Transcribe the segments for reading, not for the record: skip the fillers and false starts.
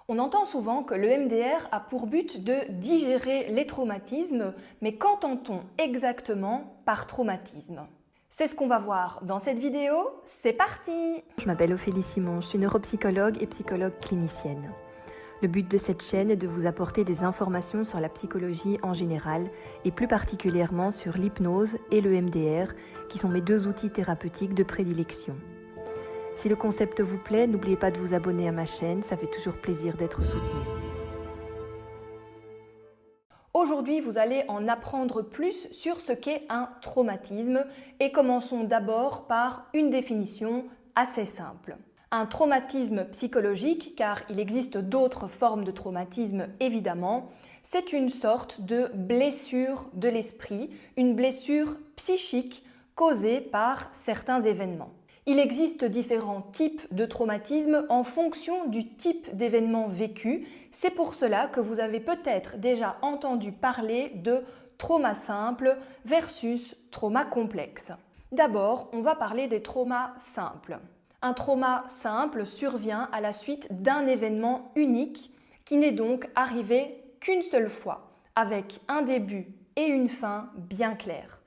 On entend souvent que le MDR a pour but de digérer les traumatismes, mais qu'entend-on exactement par traumatisme? C'est ce qu'on va voir dans cette vidéo, c'est parti! Je m'appelle Ophélie Simon, je suis neuropsychologue et psychologue clinicienne. Le but de cette chaîne est de vous apporter des informations sur la psychologie en général et plus particulièrement sur l'hypnose et le MDR, qui sont mes deux outils thérapeutiques de prédilection. Si le concept vous plaît, n'oubliez pas de vous abonner à ma chaîne, ça fait toujours plaisir d'être soutenu. Aujourd'hui, vous allez en apprendre plus sur ce qu'est un traumatisme et commençons d'abord par une définition assez simple. Un traumatisme psychologique, car il existe d'autres formes de traumatisme évidemment, c'est une sorte de blessure de l'esprit, une blessure psychique causée par certains événements. Il existe différents types de traumatisme en fonction du type d'événement vécu. C'est pour cela que vous avez peut-être déjà entendu parler de trauma simple versus trauma complexe. D'abord, on va parler des traumas simples. Un trauma simple survient à la suite d'un événement unique qui n'est donc arrivé qu'une seule fois, avec un début et une fin bien clairs.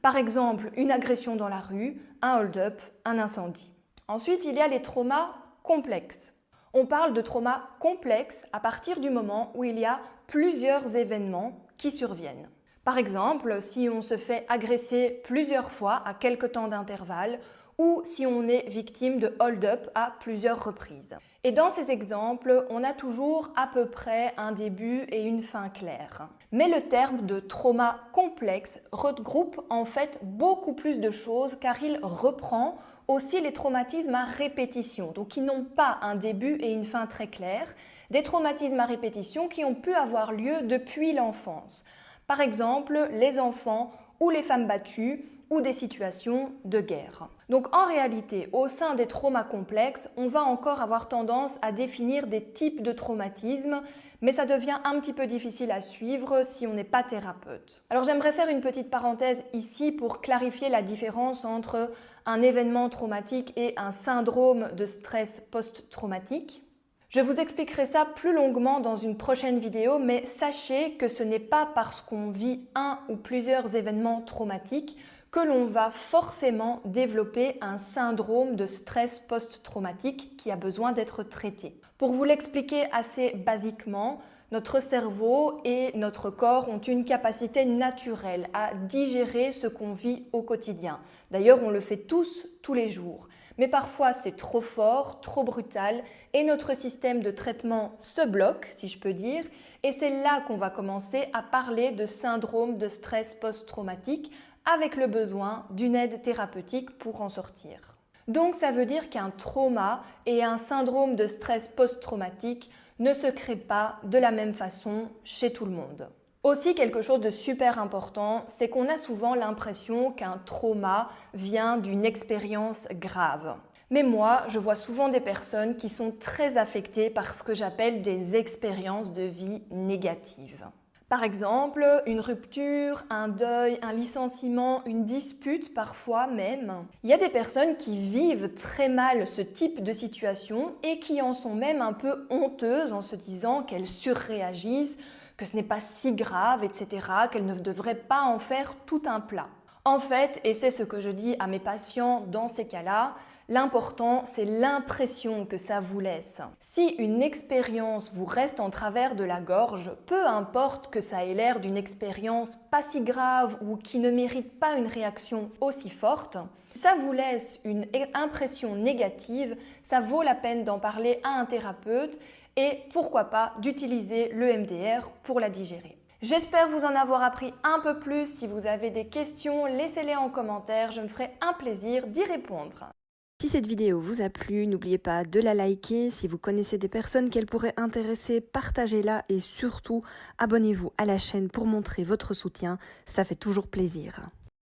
Par exemple, une agression dans la rue, un hold-up, un incendie. Ensuite, il y a les traumas complexes. On parle de traumas complexes à partir du moment où il y a plusieurs événements qui surviennent. Par exemple, si on se fait agresser plusieurs fois à quelque temps d'intervalle ou si on est victime de hold-up à plusieurs reprises. Et dans ces exemples, on a toujours à peu près un début et une fin claire. Mais le terme de trauma complexe regroupe en fait beaucoup plus de choses car il reprend aussi les traumatismes à répétition, donc qui n'ont pas un début et une fin très clairs, des traumatismes à répétition qui ont pu avoir lieu depuis l'enfance. Par exemple, les enfants ou les femmes battues ou des situations de guerre. Donc en réalité, au sein des traumas complexes, on va encore avoir tendance à définir des types de traumatismes, mais ça devient un petit peu difficile à suivre si on n'est pas thérapeute. Alors j'aimerais faire une petite parenthèse ici pour clarifier la différence entre un événement traumatique et un syndrome de stress post-traumatique. Je vous expliquerai ça plus longuement dans une prochaine vidéo, mais sachez que ce n'est pas parce qu'on vit un ou plusieurs événements traumatiques que l'on va forcément développer un syndrome de stress post-traumatique qui a besoin d'être traité. Pour vous l'expliquer assez basiquement, notre cerveau et notre corps ont une capacité naturelle à digérer ce qu'on vit au quotidien. D'ailleurs, on le fait tous les jours. Mais parfois, c'est trop fort, trop brutal et notre système de traitement se bloque, si je peux dire. Et c'est là qu'on va commencer à parler de syndrome de stress post-traumatique avec le besoin d'une aide thérapeutique pour en sortir. Donc ça veut dire qu'un trauma et un syndrome de stress post-traumatique ne se créent pas de la même façon chez tout le monde. Aussi, quelque chose de super important, c'est qu'on a souvent l'impression qu'un trauma vient d'une expérience grave. Mais moi, je vois souvent des personnes qui sont très affectées par ce que j'appelle des expériences de vie négatives. Par exemple, une rupture, un deuil, un licenciement, une dispute parfois même. Il y a des personnes qui vivent très mal ce type de situation et qui en sont même un peu honteuses en se disant qu'elles surréagissent, que ce n'est pas si grave, etc., qu'elles ne devraient pas en faire tout un plat. En fait, et c'est ce que je dis à mes patients dans ces cas-là, l'important, c'est l'impression que ça vous laisse. Si une expérience vous reste en travers de la gorge, peu importe que ça ait l'air d'une expérience pas si grave ou qui ne mérite pas une réaction aussi forte, si ça vous laisse une impression négative, ça vaut la peine d'en parler à un thérapeute et pourquoi pas d'utiliser le MDR pour la digérer. J'espère vous en avoir appris un peu plus. Si vous avez des questions, laissez-les en commentaire, je me ferai un plaisir d'y répondre. Si cette vidéo vous a plu, n'oubliez pas de la liker. Si vous connaissez des personnes qu'elle pourrait intéresser, partagez-la et surtout abonnez-vous à la chaîne pour montrer votre soutien. Ça fait toujours plaisir.